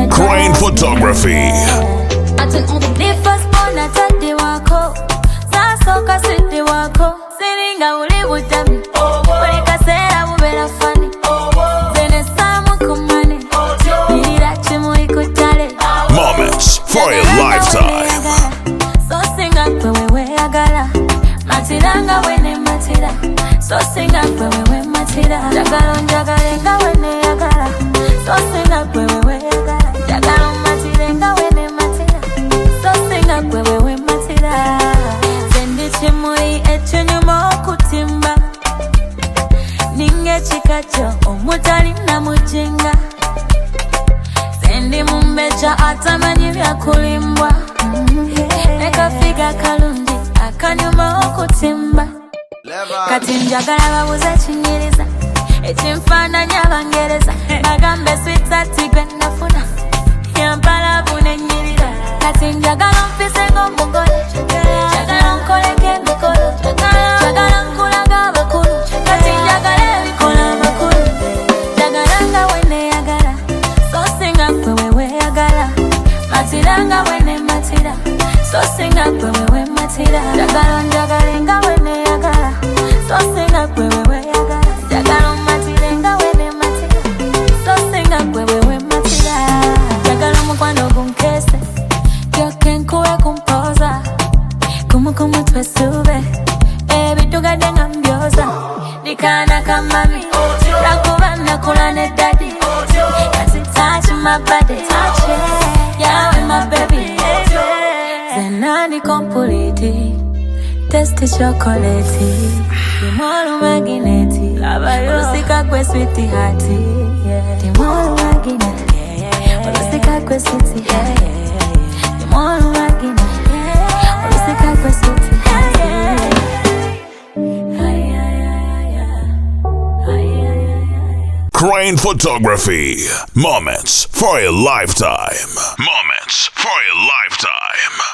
Crane Photography. The first born at the wako. Sasoka city wako. Sininga uli butami. Weka sera ubera fani. Zene samu kumane. Nira chimu ikutale. Moments for a lifetime. So singa kwewe agala. Matiranga wene matira. So singa kwewe matira. Jagalo njagalenga wene agala. So singa kwewe agala. Jagalo matirenga wene matira. So singa kwewe matira. Zendi chimui echenyuma okutimba. Ninge chikacho omutali na mujinga. Zendi mumbeja atamanyi vya kulimbwa. Nekafiga kalungi akanyuma okutimba. Kati njagala babuze chinyiriza. Echimfananya bangereza. Bagambe sweet ati gwe nafuna. Yampala bune nyirira. Kati njagala mpise ng'omugole. Njagala nkoleke mikolo. Njagala nkulaga bakulu. Kati njagala ebikola makulu. Njagala nga wene yagala. So singa kwewe yagala. Matiranga wene matira. So singa kwewe matira. Njagala njagalenga wene yagala. So singa kwewe yagala. Njagala matirenga wene matira. So singa kwewe matira. Njagala mukwano gunkese. Kyoke nkuwe kumpoza. Kumu twesube. Ebitugadde nga mbyoza. Dikana kamami. Nakuba nakula ne daddy. Kati touch my body. Yawe my baby. Zenani complete. Testi chocolate. Timolu magineti. Ulusika kwe sweetie hati. Timolu magineti. Ulusika kwe sweetie hati. Timolu magineti. Ulusika kwe sweetie hati. Crane Photography. Moments for a lifetime. Moments for a lifetime.